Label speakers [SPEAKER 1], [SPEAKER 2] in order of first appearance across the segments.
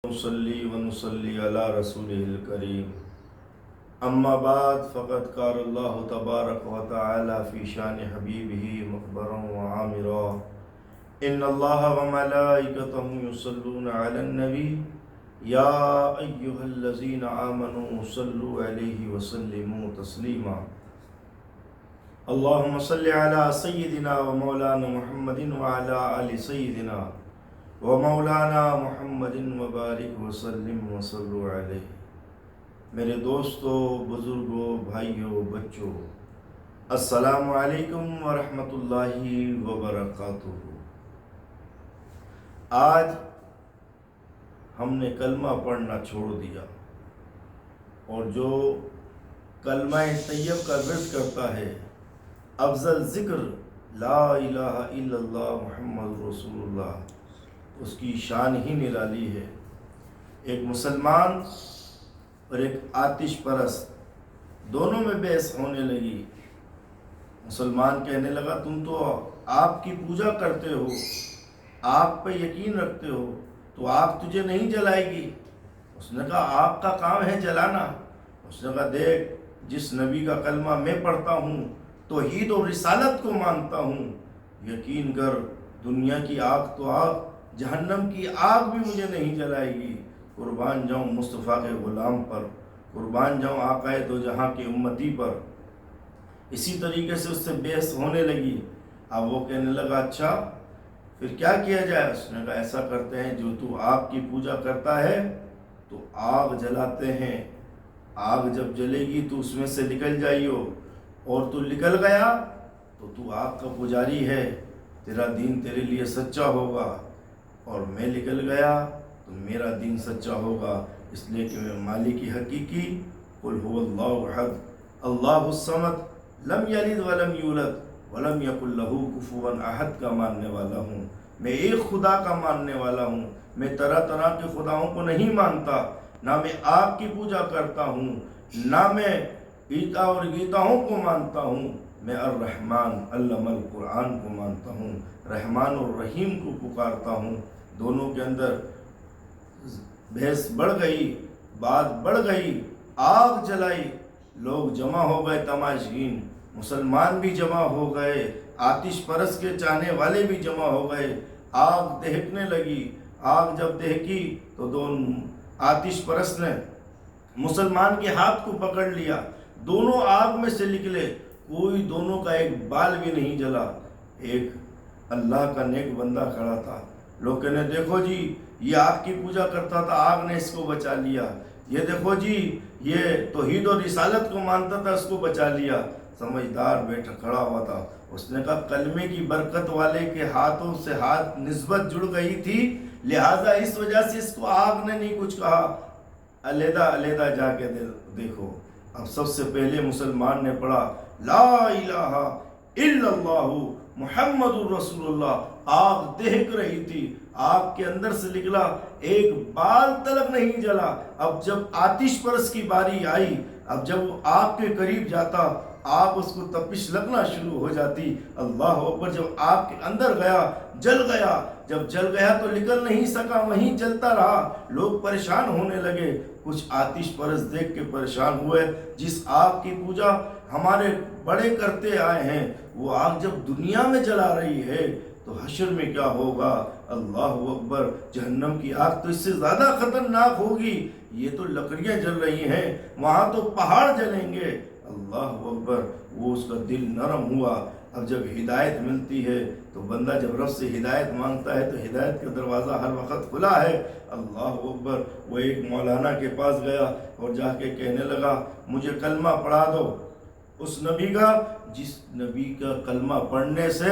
[SPEAKER 1] نصلي ونصلي على رسوله الكريم أما بعد فقد قال الله تبارك وتعالى في شان حبيبه مخبرا وعامرا إن الله وملائكته يصلون على النبي يا أيها الذين آمنوا صلوا عليه وسلموا تسليما اللهم صل على سيدنا ومولانا محمد وعلى آل سيدنا ومولانا محمد وبارک وسلم وصلوا علیہ۔ میرے دوستو، بزرگوں، بھائیوں، بچوں، السلام علیکم ورحمۃ اللہ وبرکاتہ۔ آج ہم نے کلمہ پڑھنا چھوڑ دیا، اور جو کلمہ طیب کا ورد کرتا ہے، افضل ذکر لا الہ الا اللہ محمد رسول اللہ، اس کی شان ہی نرالی ہے۔ ایک مسلمان اور ایک آتش پرست دونوں میں بحث ہونے لگی۔ مسلمان کہنے لگا تم تو آپ کی پوجا کرتے ہو، آپ پہ یقین رکھتے ہو، تو آپ تجھے نہیں جلائے گی؟ اس نے کہا آپ کا کام ہے جلانا۔ اس نے کہا دیکھ، جس نبی کا کلمہ میں پڑھتا ہوں، توحید و رسالت کو مانتا ہوں، یقین کر دنیا کی آگ تو آگ، جہنم کی آگ بھی مجھے نہیں جلائے گی۔ قربان جاؤں مصطفیٰ کے غلام پر، قربان جاؤں آقا دو جہاں کی امتی پر۔ اسی طریقے سے اس سے بحث ہونے لگی۔ اب وہ کہنے لگا اچھا پھر کیا کیا جائے؟ اس نے کہا ایسا کرتے ہیں، جو تو آگ کی پوجا کرتا ہے تو آگ جلاتے ہیں، آگ جب جلے گی تو اس میں سے نکل جائیو، اور تو نکل گیا تو تو آگ کا پجاری ہے، تیرا دین تیرے لیے سچا ہوگا، اور میں نکل گیا تو میرا دین سچا ہوگا، اس لیے کہ میں مالک حقیقی قل هو اللہ احد اللہ الصمد لم یلد ولم یولد ولم یکن له کفوا احد کا ماننے والا ہوں۔ میں ایک خدا کا ماننے والا ہوں، میں طرح طرح کے خداؤں کو نہیں مانتا، نہ میں آپ کی پوجا کرتا ہوں، نہ میں گیتا اور گیتاؤں کو مانتا ہوں، میں الرحمن علم القرآن کو مانتا ہوں، رحمان اور رحیم کو پکارتا ہوں۔ دونوں کے اندر بحث بڑھ گئی، بات بڑھ گئی، آگ جلائی، لوگ جمع ہو گئے، تماشگین مسلمان بھی جمع ہو گئے، آتش پرست کے چاہنے والے بھی جمع ہو گئے۔ آگ دہکنے لگی، آگ جب دہکی تو دونوں آتش پرست نے مسلمان کے ہاتھ کو پکڑ لیا، دونوں آگ میں سے نکلے، کوئی دونوں کا ایک بال بھی نہیں جلا۔ ایک اللہ کا نیک بندہ کھڑا تھا، لوگ کہنے دیکھو جی یہ آگ کی پوجا کرتا تھا، آگ نے اس کو بچا لیا، یہ دیکھو جی یہ توحید و رسالت کو مانتا تھا، اس کو بچا لیا۔ سمجھدار بیٹھا کھڑا ہوا تھا، اس نے کہا کلمے کی برکت والے کے ہاتھوں سے ہاتھ نسبت جڑ گئی تھی، لہٰذا اس وجہ سے اس کو آگ نے نہیں کچھ کہا، علیحدہ علیحدہ جا کے دیکھو۔ اب سب سے پہلے مسلمان نے پڑھا لا الہ الا اللہ محمد الرسول اللہ۔ آگ دہک رہی تھی، آگ کے اندر سے نکلا، ایک بال تلک نہیں جلا۔ اب جب آتش پرست کی باری آئی، اب جب وہ آگ کے قریب جاتا، آگ اس کو تپش لگنا شروع ہو جاتی۔ اللہ اکبر، جب آگ کے اندر گیا جل گیا، جب جل گیا تو نکل نہیں سکا، وہیں جلتا رہا، لوگ پریشان ہونے لگے۔ کچھ آتش پرست دیکھ کے پریشان ہوئے، جس آگ کی پوجا ہمارے بڑے کرتے آئے ہیں، وہ آگ جب دنیا میں جلا رہی ہے تو حشر میں کیا ہوگا؟ اللہ اکبر، جہنم کی آگ تو اس سے زیادہ خطرناک ہوگی، یہ تو لکڑیاں جل رہی ہیں، وہاں تو پہاڑ جلیں گے۔ اللہ اکبر، وہ اس کا دل نرم ہوا۔ اب جب ہدایت ملتی ہے تو بندہ جب رب سے ہدایت مانگتا ہے تو ہدایت کا دروازہ ہر وقت کھلا ہے۔ اللہ اکبر، وہ ایک مولانا کے پاس گیا اور جا کے کہنے لگا مجھے کلمہ پڑھا دو اس نبی کا جس نبی کا کلمہ پڑھنے سے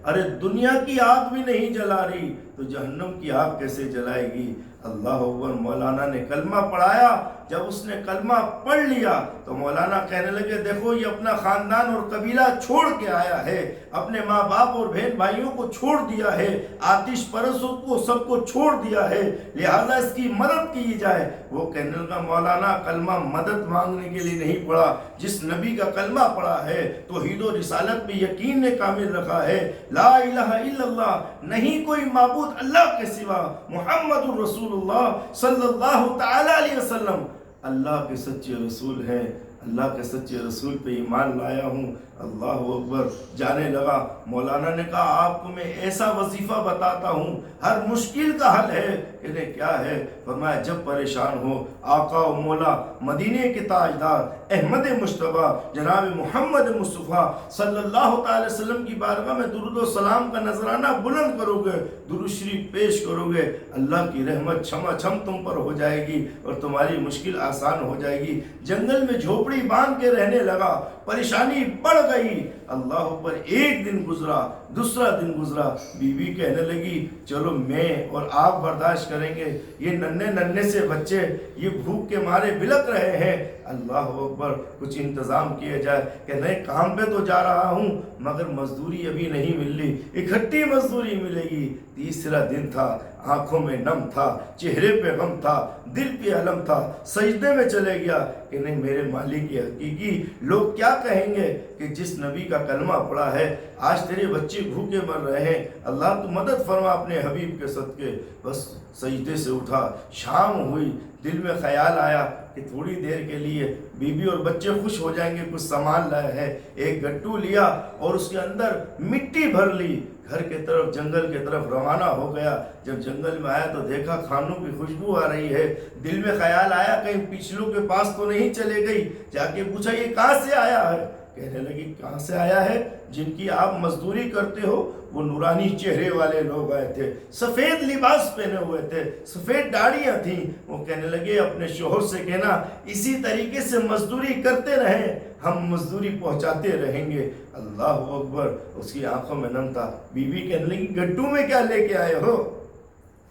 [SPEAKER 1] ارے دنیا کی آگ بھی نہیں جلا رہی، تو جہنم کی آگ کیسے جلائے گی؟ اللہ اکبر، مولانا نے کلمہ پڑھایا۔ جب اس نے کلمہ پڑھ لیا تو مولانا کہنے لگے دیکھو یہ اپنا خاندان اور قبیلہ چھوڑ کے آیا ہے، اپنے ماں باپ اور بہن بھائیوں کو چھوڑ دیا ہے، آتش پرستوں کو سب کو چھوڑ دیا ہے، لہذا اس کی مدد کی جائے۔ وہ کہنے لگا مولانا کلمہ مدد مانگنے کے لیے نہیں پڑھا، جس نبی کا کلمہ پڑھا ہے توحید و رسالت میں یقین نے کامل رکھا ہے، لا الہ الا اللہ، نہیں کوئی معبود اللہ کے سوا، محمد الرسول اللہ صلی اللہ تعالی علیہ وسلم اللہ کے سچے رسول ہیں، اللہ کے سچے رسول پہ ایمان لایا ہوں۔ اللہ اکبر۔ جانے لگا، مولانا نے کہا آپ کو میں ایسا وظیفہ بتاتا ہوں ہر مشکل کا حل ہے۔ انہیں کیا ہے؟ فرمایا جب پریشان ہو، آقا و مولا مدینے کے تاجدار احمد مجتبیٰ جناب محمد مصطفیٰ صلی اللہ تعالی وسلم کی بارگاہ میں درود و سلام کا نذرانہ بلند کرو گے، درود شریف پیش کرو گے، اللہ کی رحمت چھما چھم تم پر ہو جائے گی اور تمہاری مشکل آسان ہو جائے گی۔ جنگل میں جھوپڑی باندھ کے رہنے لگا، پریشانی بڑھ گئی۔ اللہ پر ایک دن گزرا، دوسرا دن گزرا، بیوی کہنے لگی چلو میں اور آپ برداشت کریں گے، یہ ننھے سے بچے یہ بھوک کے مارے بلک رہے ہیں، اللہ اکبر، کچھ انتظام کیا جائے۔ کہ نہیں، کام پہ تو جا رہا ہوں مگر مزدوری ابھی نہیں مل رہی، اکٹھی مزدوری ملے گی۔ تیسرا دن تھا، آنکھوں میں نم تھا، چہرے پہ غم تھا، دل پہ علم تھا، سجدے میں چلے گیا کہ نہیں میرے مالک کی حقیقی لوگ کیا کہیں گے کہ جس نبی کا کلمہ پڑا ہے آج تیرے بچے بھوکے مر رہے ہیں، اللہ تو مدد فرما اپنے حبیب کے صدقے۔ بس سجدے سے اٹھا، شام ہوئی، دل میں خیال آیا کہ تھوڑی دیر کے لیے بیوی اور بچے خوش ہو جائیں گے، کچھ سامان لایا ہے۔ ایک گٹو لیا اور اس کے اندر مٹی بھر لی، گھر کے طرف جنگل کے طرف روانہ ہو گیا۔ جب جنگل میں آیا تو دیکھا کھانوں کی خوشبو آ رہی ہے، دل میں خیال آیا کہیں پچھلوں کے پاس تو نہیں چلے گئی۔ جا کے پوچھا یہ کہاں سے آیا ہے؟ کہنے لگی کہاں سے آیا ہے؟ جن کی آپ مزدوری کرتے ہو وہ نورانی چہرے والے لوگ آئے تھے، سفید لباس پہنے ہوئے تھے، سفید داڑیاں تھیں۔ وہ کہنے لگے اپنے شوہر سے کہنا اسی طریقے سے مزدوری کرتے رہیں، ہم مزدوری پہنچاتے رہیں گے۔ اللہ اکبر۔ اس کی آنکھوں میں نم تھا۔ بیوی کہنے لگی گڈو میں کیا لے کے آئے ہو؟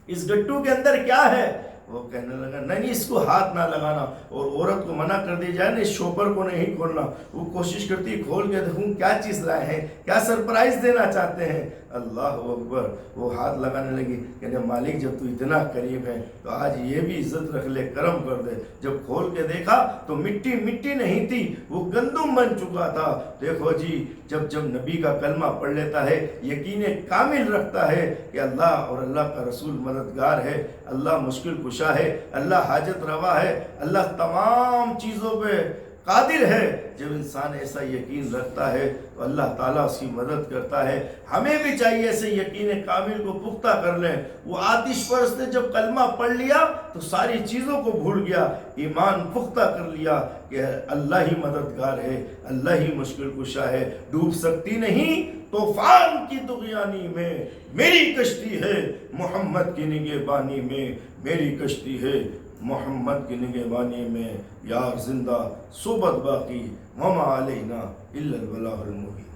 [SPEAKER 1] اس گڈو کے اندر کیا ہے؟ وہ کہنے لگا نہیں اس کو ہاتھ نہ لگانا، اور عورت کو منع کر دی جائے نا اس شوپر کو نہیں کھولنا۔ وہ کوشش کرتی کھول کے دیکھوں کیا چیز لائے ہیں، کیا سرپرائز دینا چاہتے ہیں۔ اللہ اکبر۔ وہ ہاتھ لگانے لگی، کہنے مالک جب تو اتنا قریب ہے تو آج یہ بھی عزت رکھ لے، کرم کر دے۔ جب کھول کے دیکھا تو مٹی مٹی نہیں تھی، وہ گندم بن چکا تھا۔ دیکھو جی، جب نبی کا کلمہ پڑھ لیتا ہے، یقین کامل رکھتا ہے کہ اللہ اور اللہ کا رسول مددگار ہے، اللہ مشکل کشا ہے، اللہ حاجت روا ہے، اللہ تمام چیزوں پہ قادر ہے۔ جب انسان ایسا یقین رکھتا ہے تو اللہ تعالیٰ اس کی مدد کرتا ہے۔ ہمیں بھی چاہیے ایسے یقین کامل کو پختہ کر لیں۔ وہ آتش پرست نے جب کلمہ پڑھ لیا تو ساری چیزوں کو بھول گیا، ایمان پختہ کر لیا کہ اللہ ہی مددگار ہے، اللہ ہی مشکل کشا ہے، ڈوب سکتی نہیں طوفان کی طغیانی میں، میری کشتی ہے محمد کی نگہبانی میں، میری کشتی ہے محمد کی نگہبانی میں، یار زندہ صحبت باقی وما علینا الا البلاغ المبین۔